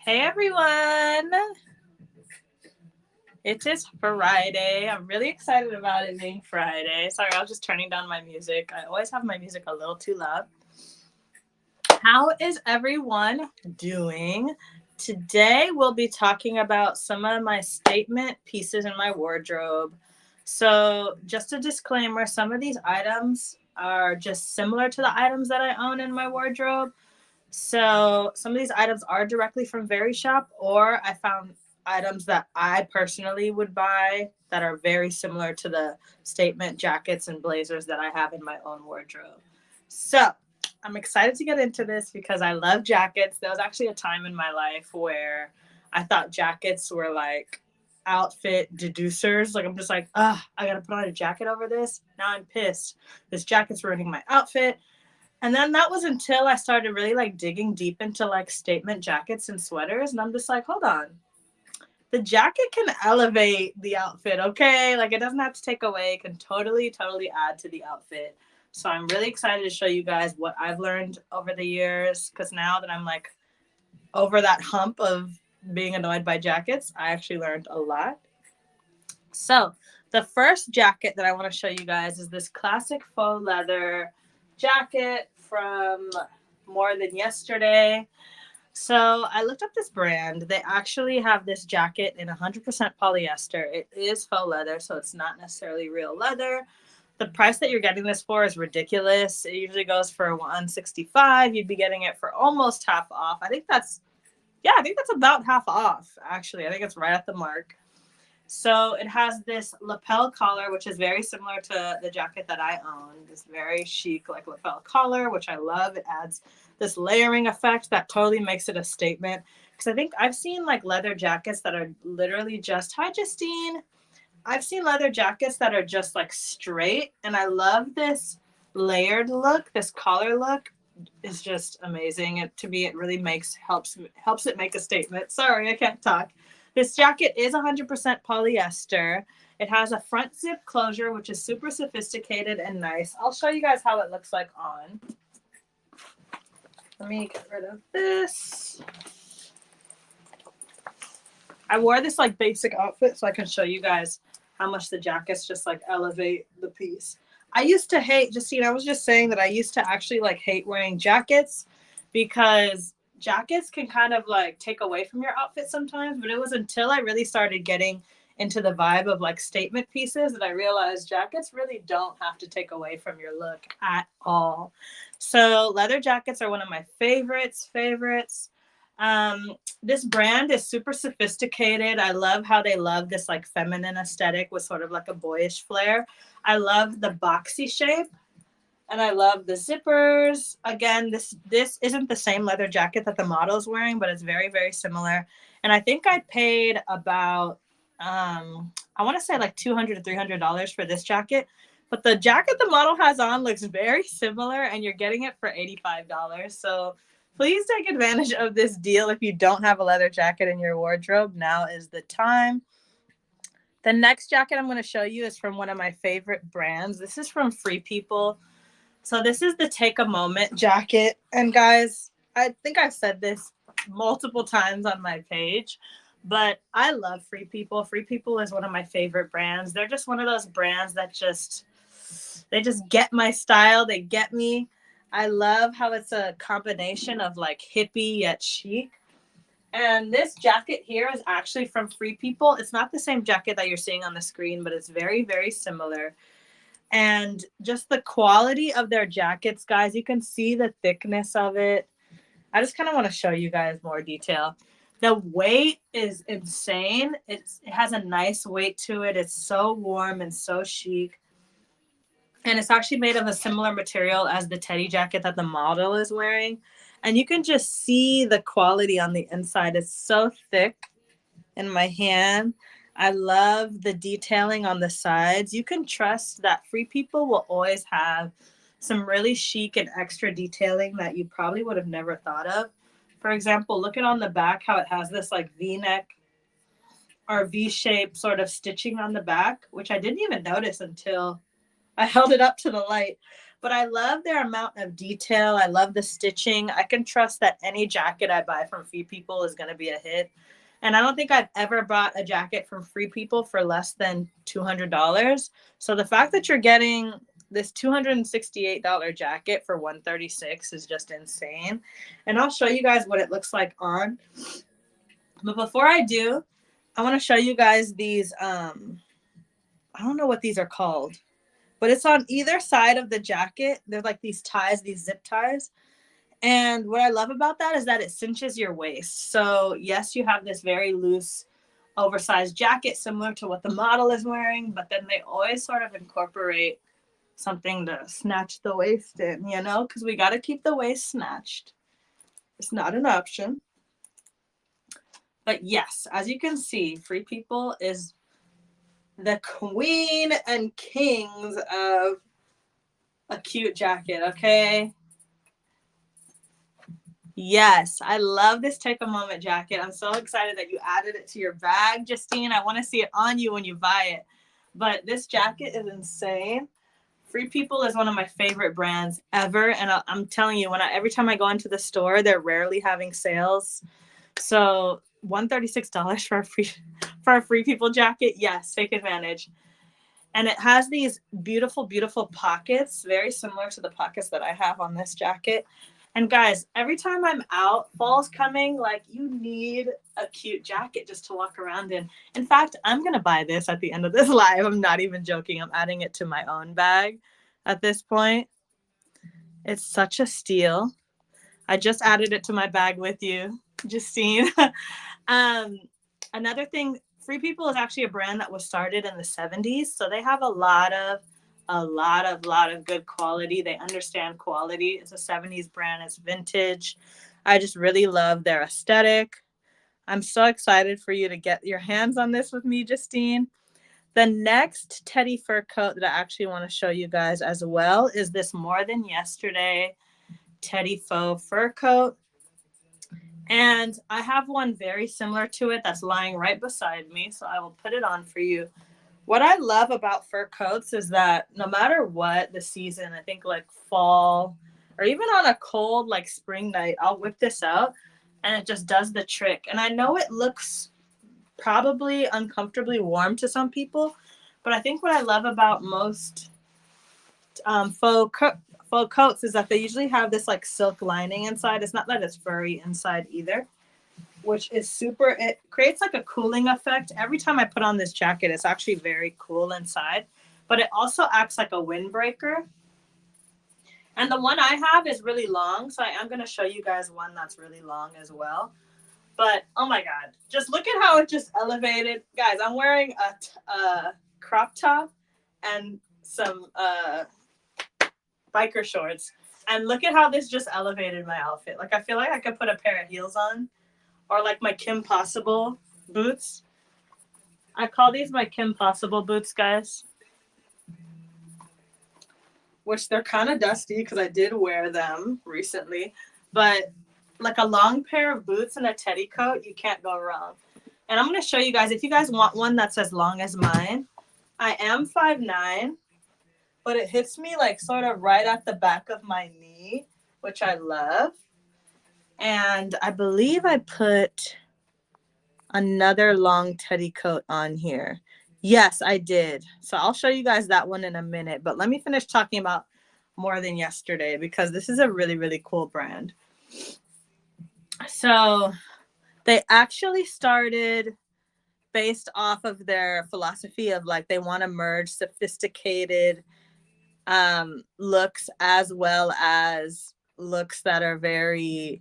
Hey everyone! It is Friday. I'm really excited about it being Friday. Sorry, I was just turning down my music. I always have my music a little too loud. How is everyone doing? Today we'll be talking about some of my statement pieces in my wardrobe. So, just a disclaimer, some of these items are just similar to the items that I own in my wardrobe. So some of these items are directly from Verishop, or I found items that I personally would buy that are very similar to the statement jackets and blazers that I have in my own wardrobe. So I'm excited to get into this because I love jackets. There was actually a time in my life where I thought jackets were like outfit deducers. Like I'm just like, I gotta put on a jacket over this. Now I'm pissed. This jacket's ruining my outfit. And then that was until I started really like digging deep into like statement jackets and sweaters. And I'm just like, hold on. The jacket can elevate the outfit, okay? Like it doesn't have to take away, it can totally add to the outfit. So I'm really excited to show you guys what I've learned over the years. Cause now that I'm like over that hump of being annoyed by jackets, I actually learned a lot. So the first jacket that I want to show you guys is this classic faux leather jacket from More Than Yesterday. So I looked up this brand. They actually have this jacket in 100% polyester. It is faux leather, so it's not necessarily real leather. The price that you're getting this for is ridiculous. It usually goes for $165. You'd be getting it for almost half off. I think that's about half off, actually. I think it's right at the mark. So it has this lapel collar, which is very similar to the jacket that I own. This very chic, like lapel collar, which I love. It adds this layering effect that totally makes it a statement. Because I think I've seen like leather jackets that are literally just, hi, Justine. I've seen leather jackets that are just like straight. And I love this layered look, this collar look is just amazing. And to me, it really helps it make a statement. Sorry, I can't talk. This jacket is 100% polyester. It has a front zip closure, which is super sophisticated and nice. I'll show you guys how it looks like on. Let me get rid of this. I wore this like basic outfit so I can show you guys how much the jackets just like elevate the piece. I used to hate, Justine, I was just saying that I used to actually like hate wearing jackets because jackets can kind of like take away from your outfit sometimes. But it was until I really started getting into the vibe of like statement pieces that I realized jackets really don't have to take away from your look at all. So leather jackets are one of my favorites. This brand is super sophisticated. I love how they love this like feminine aesthetic with sort of like a boyish flair. I love the boxy shape and I love the zippers. Again, this isn't the same leather jacket that the model is wearing, but it's very similar. And I think I paid about I want to say like $200 to $300 for this jacket. But the jacket the model has on looks very similar and you're getting it for $85. So please take advantage of this deal if you don't have a leather jacket in your wardrobe. Now is the time. The next jacket I'm going to show you is from one of my favorite brands. This is from Free People. So this is the Take a Moment jacket. And guys, I think I've said this multiple times on my page, but I love Free People. Free People is one of my favorite brands. They're just one of those brands that they just get my style. They get me. I love how it's a combination of like hippie yet chic. And this jacket here is actually from Free People. It's not the same jacket that you're seeing on the screen, but it's very similar. And just the quality of their jackets, guys, you can see the thickness of it. I just kind of want to show you guys more detail. The weight is insane. It has a nice weight to it. It's so warm and so chic. And it's actually made of a similar material as the teddy jacket that the model is wearing. And you can just see the quality on the inside. It's so thick in my hand. I love the detailing on the sides. You can trust that Free People will always have some really chic and extra detailing that you probably would have never thought of. For example, look at on the back how it has this like V-neck or V-shape sort of stitching on the back, which I didn't even notice until I held it up to the light. but I love their amount of detail. I love the stitching. I can trust that any jacket I buy from Free People is going to be a hit. And I don't think I've ever bought a jacket from Free People for less than $200. So the fact that you're getting this $268 jacket for $136 is just insane. And I'll show you guys what it looks like on. But before I do, I want to show you guys these I don't know what these are called, but it's on either side of the jacket. They're like these ties, these zip ties. And what I love about that is that it cinches your waist. So yes, you have this very loose, oversized jacket similar to what the model is wearing, but then they always sort of incorporate something to snatch the waist in, you know, because we got to keep the waist snatched. It's not an option. But yes, as you can see, Free People is the queen and kings of a cute jacket, okay? Yes, I love this Take a Moment jacket. I'm so excited that you added it to your bag, Justine. I want to see it on you when you buy it. But this jacket is insane. Free People is one of my favorite brands ever. And I'm telling you, every time I go into the store, they're rarely having sales. So $136 for a Free People jacket. Yes, take advantage. And it has these beautiful, beautiful pockets, very similar to the pockets that I have on this jacket. And guys, every time I'm out, fall's coming, like you need a cute jacket just to walk around in. In fact, I'm going to buy this at the end of this live. I'm not even joking. I'm adding it to my own bag at this point. It's such a steal. I just added it to my bag with you, Justine. Another thing, Free People is actually a brand that was started in the 70s. So they have a lot of good quality. They understand quality. It's a 70s brand. It's vintage. I just really love their aesthetic. I'm so excited for you to get your hands on this with me, Justine. The next teddy fur coat that I actually want to show you guys as well is this More Than Yesterday teddy faux fur coat. And I have one very similar to it that's lying right beside me. So I will put it on for you. What I love about fur coats is that no matter what the season, I think like fall or even on a cold like spring night, I'll whip this out and it just does the trick. And I know it looks probably uncomfortably warm to some people, but I think what I love about most faux coats is that they usually have this like silk lining inside. It's not that it's furry inside either, which is super, it creates like a cooling effect. Every time I put on this jacket, it's actually very cool inside, but it also acts like a windbreaker. And the one I have is really long, so I am going to show you guys one that's really long as well. But oh my god, just look at how it just elevated. Guys, I'm wearing a crop top and some biker shorts, and look at how this just elevated my outfit. Like I feel like I could put a pair of heels on, or like my Kim Possible boots. I call these my Kim Possible boots, guys. Which they're kind of dusty because I did wear them recently. But like a long pair of boots and a teddy coat, you can't go wrong. And I'm going to show you guys, if you guys want one that's as long as mine, I am 5'9", but it hits me like sort of right at the back of my knee, which I love. And I believe I put another long teddy coat on here. Yes, I did. So I'll show you guys that one in a minute. But let me finish talking about More Than Yesterday because this is a really, really cool brand. So they actually started based off of their philosophy of like they want to merge sophisticated looks as well as looks that are very,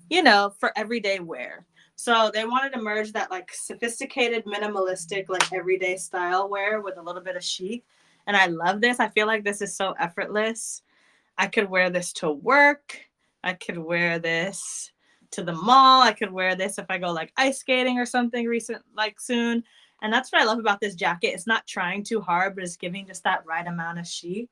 you know, for everyday wear. So they wanted to merge that like sophisticated, minimalistic, like everyday style wear with a little bit of chic. And I love this. I feel like this is so effortless. I could wear this to work. I could wear this to the mall. I could wear this if I go like ice skating or something soon. And that's what I love about this jacket. It's not trying too hard, but it's giving just that right amount of chic.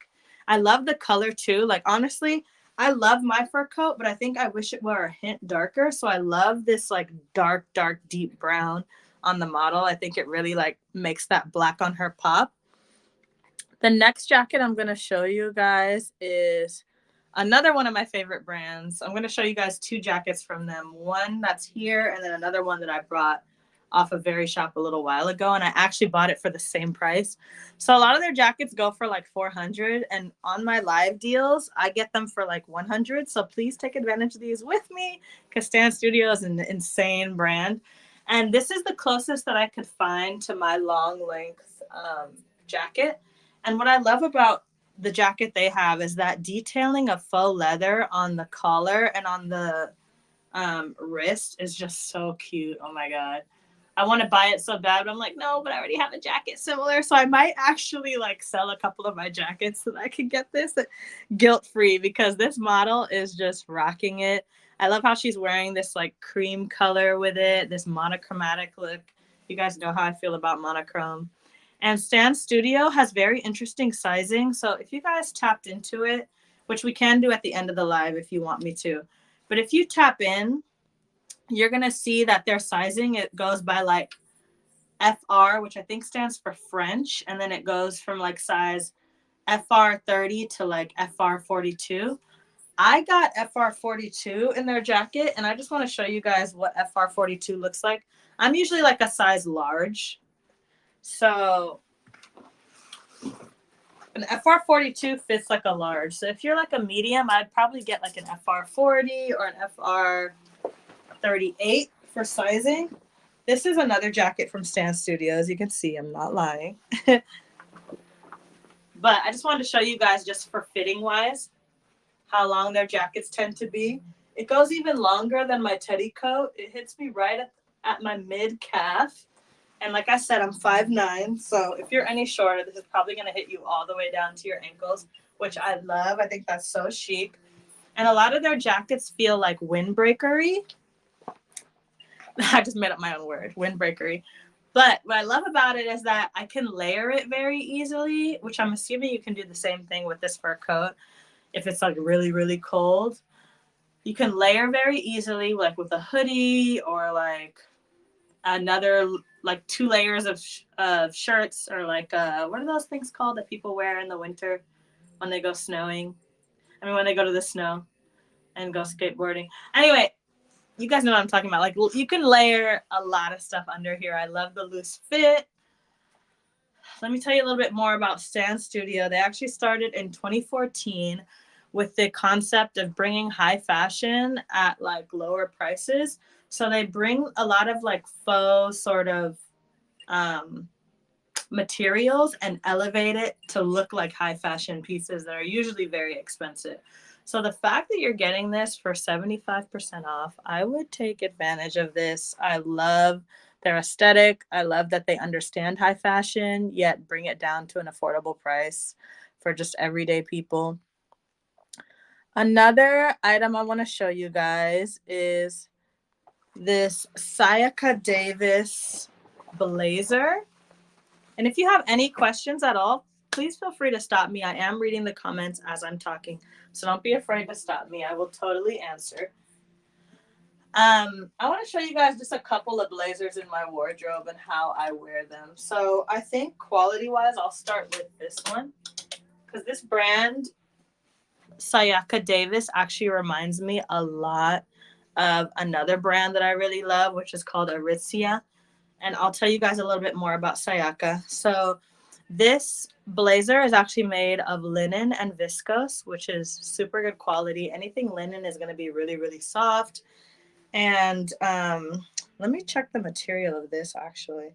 I love the color too. Like honestly, I love my fur coat, but I think I wish it were a hint darker. So I love this like dark, deep brown on the model. I think it really like makes that black on her pop. The next jacket I'm going to show you guys is another one of my favorite brands. I'm going to show you guys two jackets from them. One that's here and then another one that I brought off of Verishop a little while ago, and I actually bought it for the same price. So a lot of their jackets go for like $400, and on my live deals, I get them for like $100. So please take advantage of these with me because Stan Studio is an insane brand. And this is the closest that I could find to my long length jacket. And what I love about the jacket they have is that detailing of faux leather on the collar and on the wrist is just so cute. Oh my God. I want to buy it so bad, but I'm like, no, but I already have a jacket similar. So I might actually like sell a couple of my jackets so that I can get this guilt free because this model is just rocking it. I love how she's wearing this like cream color with it, this monochromatic look. You guys know how I feel about monochrome. And Stan Studio has very interesting sizing. So if you guys tapped into it, which we can do at the end of the live if you want me to, but if you tap in, you're going to see that their sizing, it goes by like FR, which I think stands for French. And then it goes from like size FR 30 to like FR 42. I got FR 42 in their jacket, and I just want to show you guys what FR 42 looks like. I'm usually like a size large. So an FR 42 fits like a large. So if you're like a medium, I'd probably get like an FR 40 or an FR 38 for sizing. This is another jacket from Stan Studios. You can see I'm not lying. But I just wanted to show you guys just for fitting wise how long their jackets tend to be. It goes even longer than my teddy coat. It hits me right at my mid calf. And like I said, I'm 5'9". So if you're any shorter, this is probably going to hit you all the way down to your ankles, which I love. I think that's so chic. And a lot of their jackets feel like windbreakery. I just made up my own word, windbreakery. But what I love about it is that I can layer it very easily, which I'm assuming you can do the same thing with this fur coat. If it's like really, really cold, you can layer very easily, like with a hoodie or like another, like 2 layers of shirts or like, what are those things called that people wear in the winter when they go snowing? I mean, when they go to the snow and go skateboarding. Anyway, you guys know what I'm talking about. Like you can layer a lot of stuff under here. I love the loose fit. Let me tell you a little bit more about Stan Studio. They actually started in 2014 with the concept of bringing high fashion at like lower prices. So they bring a lot of like faux sort of materials and elevate it to look like high fashion pieces that are usually very expensive. So the fact that you're getting this for 75% off, I would take advantage of this. I love their aesthetic. I love that they understand high fashion, yet bring it down to an affordable price for just everyday people. Another item I want to show you guys is this Sayaka Davis blazer. And if you have any questions at all, please feel free to stop me. I am reading the comments as I'm talking, so don't be afraid to stop me. I will totally answer. I want to show you guys just a couple of blazers in my wardrobe and how I wear them. So I think quality-wise, I'll start with this one because this brand, Sayaka Davis, actually reminds me a lot of another brand that I really love, which is called Aritzia. And I'll tell you guys a little bit more about Sayaka. So this blazer is actually made of linen and viscose, which is super good quality. Anything linen is going to be really, really soft. And let me check the material of this actually.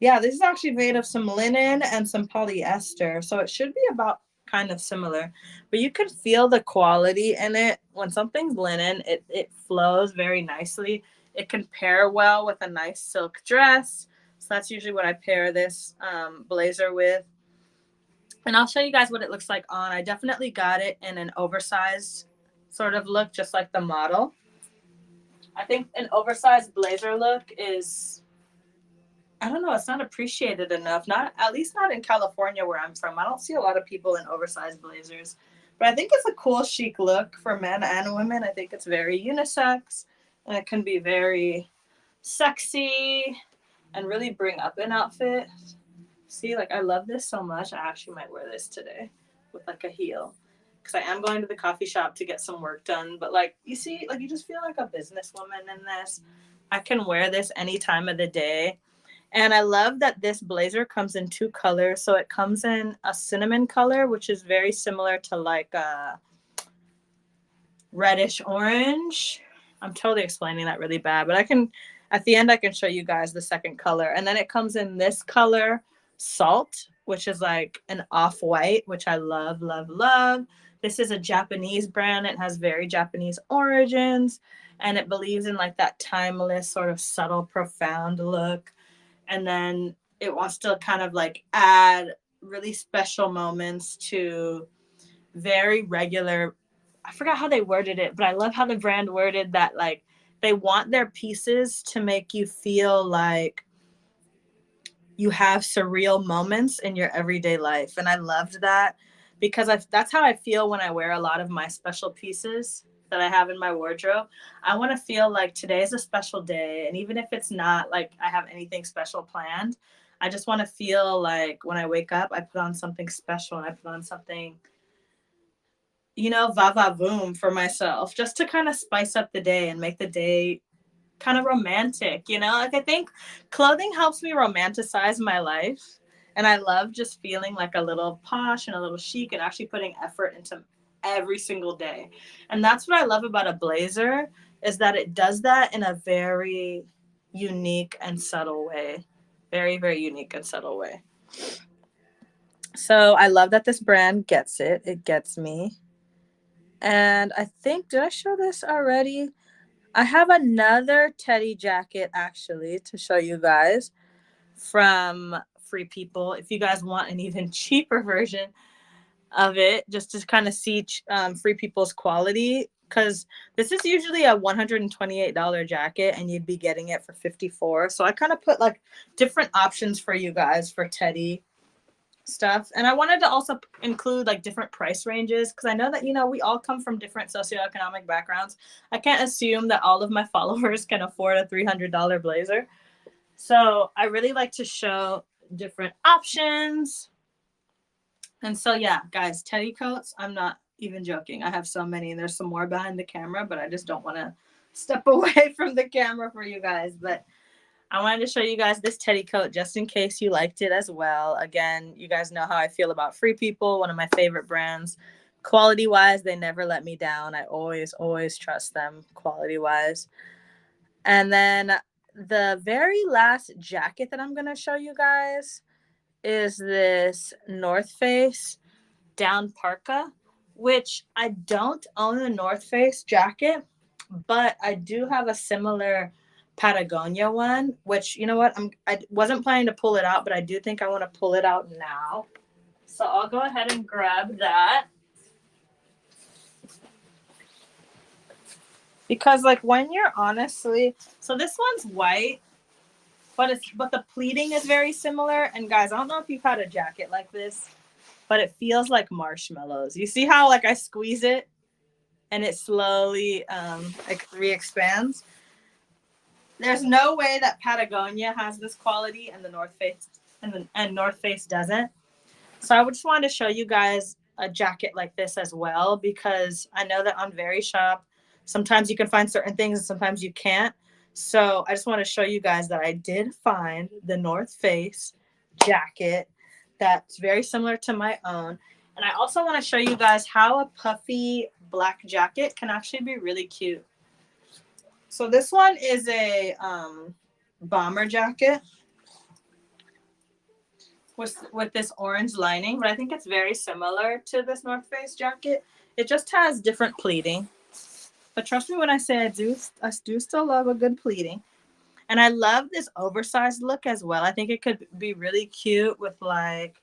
Yeah, this is actually made of some linen and some polyester. So it should be about kind of similar. But you can feel the quality in it. When something's linen, it flows very nicely. It can pair well with a nice silk dress. So that's usually what I pair this blazer with. And I'll show you guys what it looks like on. I definitely got it in an oversized sort of look, just like the model. I think an oversized blazer look is, I don't know, it's not appreciated enough. Not, at least not in California where I'm from. I don't see a lot of people in oversized blazers. But I think it's a cool, chic look for men and women. I think it's very unisex, and it can be very sexy and really bring up an outfit. See, like I love this so much. I actually might wear this today with like a heel because I am going to the coffee shop to get some work done. But like you see, like you just feel like a businesswoman in this. I can wear this any time of the day. And I love that this blazer comes in two colors. So it comes in a cinnamon color, which is very similar to like a reddish orange. I'm totally explaining that really bad, but I can, at the end, I can show you guys the second color. And then it comes in this color, salt, which is like an off-white, which I love, love, love. This is a Japanese brand. It has very Japanese origins, and it believes in like that timeless, sort of subtle, profound look. And then it wants to kind of like add really special moments to very regular. I forgot how they worded it, but I love how the brand worded that, like they want their pieces to make you feel like you have surreal moments in your everyday life. And I loved that because that's how I feel when I wear a lot of my special pieces that I have in my wardrobe. I want to feel like today is a special day. And even if it's not like I have anything special planned, I just want to feel like when I wake up, I put on something special and I put on something, you know, va va boom for myself just to kind of spice up the day and make the day kind of romantic, you know? Like I think clothing helps me romanticize my life. And I love just feeling like a little posh and a little chic and actually putting effort into every single day. And that's what I love about a blazer is that it does that in a very unique and subtle way. Very, very unique and subtle way. So I love that this brand gets it. It gets me. And I think, did I show this already? I have another teddy jacket actually to show you guys from Free People. If you guys want an even cheaper version of it, just to kind of see Free People's quality, because this is usually a $128 jacket and you'd be getting it for 54. So I kind of put like different options for you guys for teddy stuff. And I wanted to also include like different price ranges because I know that, you know, we all come from different socioeconomic backgrounds. I can't assume that all of my followers can afford a $300 blazer. So I really like to show different options. And so, yeah, guys, teddy coats, I'm not even joking. I have so many and there's some more behind the camera, but I just don't want to step away from the camera for you guys. But I wanted to show you guys this teddy coat just in case you liked it as well. Again, you guys know how I feel about Free People, one of my favorite brands. Quality wise, they never let me down. I always, always trust them quality wise. And then the very last jacket that I'm going to show you guys is this North Face down Parka, which I don't own a North Face jacket, but I do have a similar Patagonia one, which, you know what, I wasn't planning to pull it out, but I do think I want to pull it out now. So I'll go ahead and grab that. Because like when you're honestly, so this one's white, but the pleating is very similar. And guys, I don't know if you've had a jacket like this, but it feels like marshmallows. You see how like I squeeze it and it slowly like re-expands? There's no way that Patagonia has this quality and the North Face and North Face doesn't. So I just wanted to show you guys a jacket like this as well, because I know that on Verishop, sometimes you can find certain things and sometimes you can't. So I just want to show you guys that I did find the North Face jacket that's very similar to my own. And I also want to show you guys how a puffy black jacket can actually be really cute. So this one is a bomber jacket with this orange lining, but I think it's very similar to this North Face jacket. It just has different pleating. But trust me when I say I do still love a good pleating. And I love this oversized look as well. I think it could be really cute with like,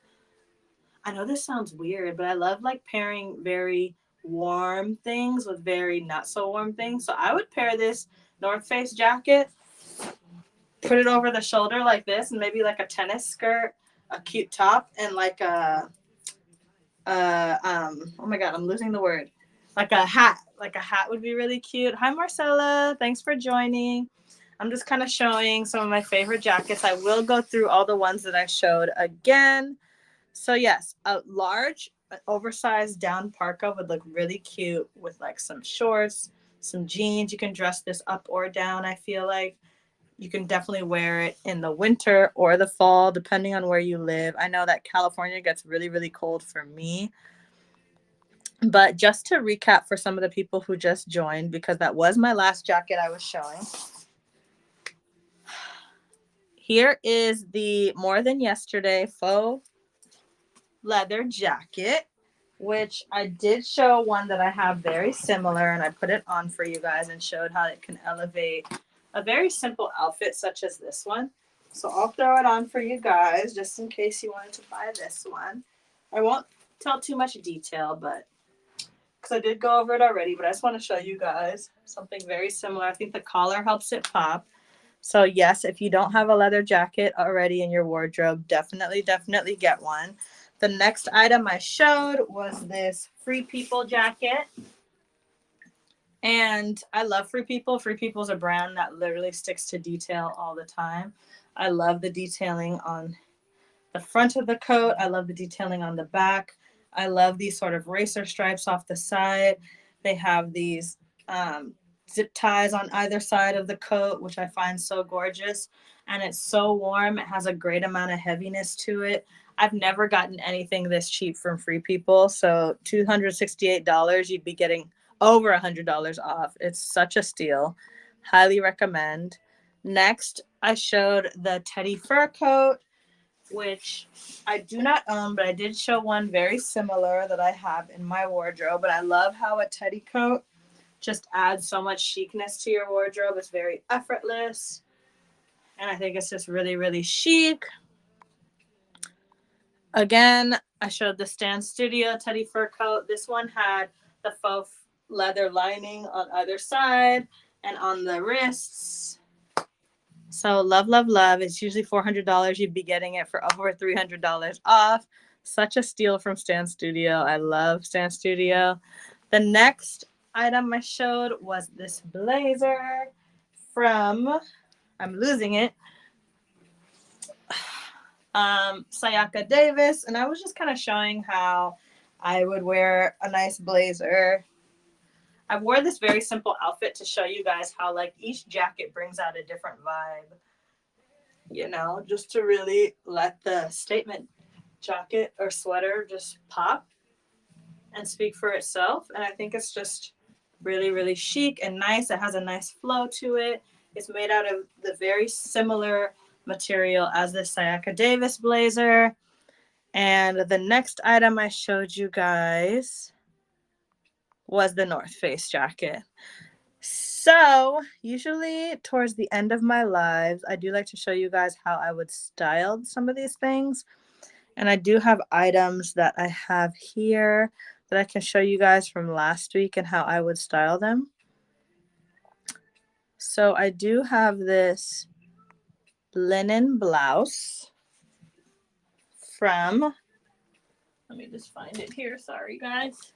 I know this sounds weird, but I love like pairing very warm things with very not so warm things. So I would pair this North Face jacket, put it over the shoulder like this, and maybe like a tennis skirt, a cute top, and like a oh my god, I'm losing the word. Like a hat. Like a hat would be really cute. Hi Marcella, thanks for joining. I'm just kind of showing some of my favorite jackets. I will go through all the ones that I showed again. So yes, a large, oversized down parka would look really cute with like some shorts, some jeans. You can dress this up or down, I feel like. You can definitely wear it in the winter or the fall, depending on where you live. I know that California gets really, really cold for me. But just to recap for some of the people who just joined, because that was my last jacket I was showing. Here is the More Than Yesterday faux leather jacket, which I did show one that I have very similar, and I put it on for you guys and showed how it can elevate a very simple outfit such as this one. So I'll throw it on for you guys just in case you wanted to buy this one. I won't tell too much detail, but because I did go over it already, but I just want to show you guys something very similar. I think the collar helps it pop. So yes, if you don't have a leather jacket already in your wardrobe, definitely get one. The next item I showed was this Free People jacket. And I love Free People. Free People is a brand that literally sticks to detail all the time. I love the detailing on the front of the coat. I love the detailing on the back. I love these sort of racer stripes off the side. They have these zip ties on either side of the coat, which I find so gorgeous. And it's so warm. It has a great amount of heaviness to it. I've never gotten anything this cheap from Free People. So $268, you'd be getting over $100 off. It's such a steal. Highly recommend. Next, I showed the teddy fur coat, which I do not own, but I did show one very similar that I have in my wardrobe. But I love how a teddy coat just adds so much chicness to your wardrobe. It's very effortless. And I think it's just really, really chic. Again, I showed the Stan Studio teddy fur coat. This one had the faux leather lining on either side and on the wrists. So love, love, love. It's usually $400. You'd be getting it for over $300 off. Such a steal from Stan Studio. I love Stan Studio. The next item I showed was this blazer from, I'm losing it, Sayaka Davis. And I was just kind of showing how I would wear a nice blazer. I wore this very simple outfit to show you guys how like each jacket brings out a different vibe. You know, just to really let the statement jacket or sweater just pop and speak for itself. And I think it's just really, really chic and nice. It has a nice flow to it. It's made out of the very similar material as the Sayaka Davis blazer. And the next item I showed you guys was the North Face jacket. So usually towards the end of my lives, I do like to show you guys how I would style some of these things. And I do have items that I have here that I can show you guys from last week and how I would style them. So I do have this linen blouse from, let me just find it here. Sorry, guys.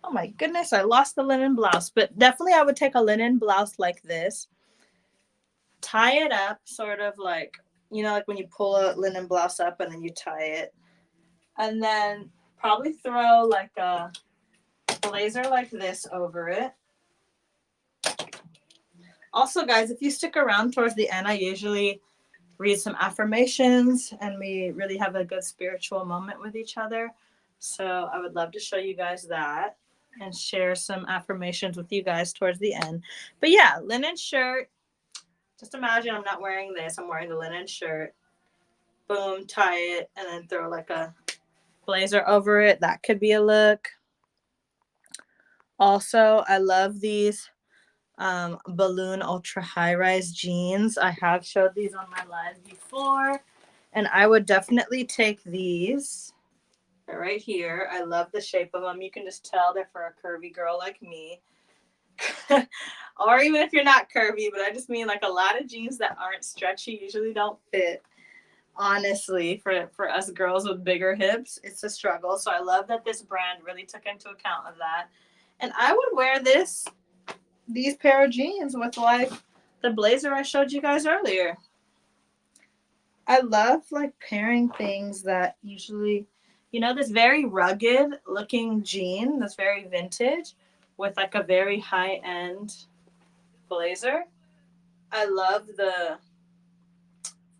Oh my goodness, I lost the linen blouse. But definitely I would take a linen blouse like this, tie it up sort of like, you know, like when you pull a linen blouse up and then you tie it. And then probably throw like a blazer like this over it. Also, guys, if you stick around towards the end, I usually read some affirmations and we really have a good spiritual moment with each other. So I would love to show you guys that and share some affirmations with you guys towards the end. But yeah, linen shirt. Just imagine I'm not wearing this. I'm wearing the linen shirt. Boom, tie it, and then throw like a blazer over it. That could be a look. Also, I love these balloon ultra high rise jeans. I have showed these on my lives before, and I would definitely take these. They're right here. I love the shape of them. You can just tell they're for a curvy girl like me. Or even if you're not curvy, but I just mean like a lot of jeans that aren't stretchy usually don't fit. Honestly, for us girls with bigger hips, it's a struggle. So I love that this brand really took into account of that. And I would wear these pair of jeans with like the blazer I showed you guys earlier. I love like pairing things that usually, this very rugged looking jean that's very vintage with like a very high end blazer. I love the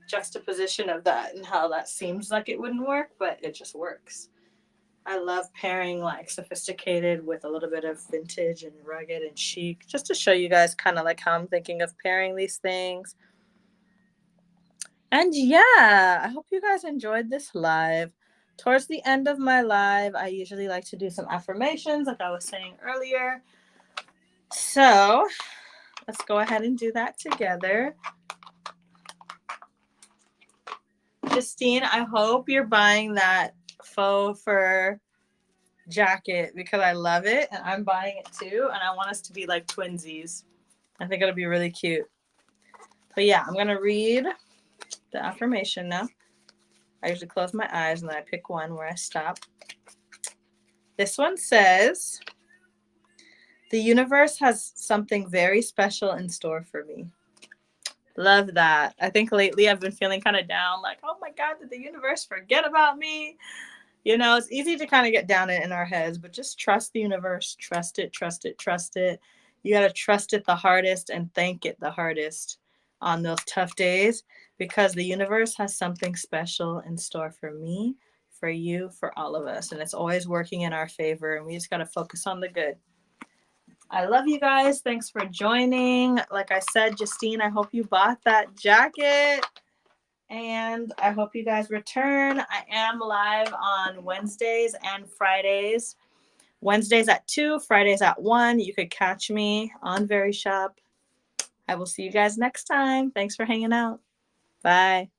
juxtaposition of that and how that seems like it wouldn't work, but it just works. I love pairing like sophisticated with a little bit of vintage and rugged and chic, just to show you guys kind of like how I'm thinking of pairing these things. And yeah, I hope you guys enjoyed this live. Towards the end of my live, I usually like to do some affirmations, like I was saying earlier. So let's go ahead and do that together. Justine, I hope you're buying that faux fur jacket because I love it and I'm buying it too. And I want us to be like twinsies. I think it'll be really cute. But yeah, I'm going to read the affirmation now. I usually close my eyes and then I pick one where I stop. This one says, the universe has something very special in store for me. Love that. I think lately I've been feeling kind of down, like, oh my God, did the universe forget about me? It's easy to kind of get down in our heads, but just trust the universe. Trust it, trust it, trust it. You got to trust it the hardest and thank it the hardest on those tough days because the universe has something special in store for me, for you, for all of us. And it's always working in our favor. And we just got to focus on the good. I love you guys. Thanks for joining. Like I said, Justine, I hope you bought that jacket. And I hope you guys return. I am live on Wednesdays and Fridays. Wednesdays at 2, Fridays at 1. You could catch me on Verishop. I will see you guys next time. Thanks for hanging out. Bye.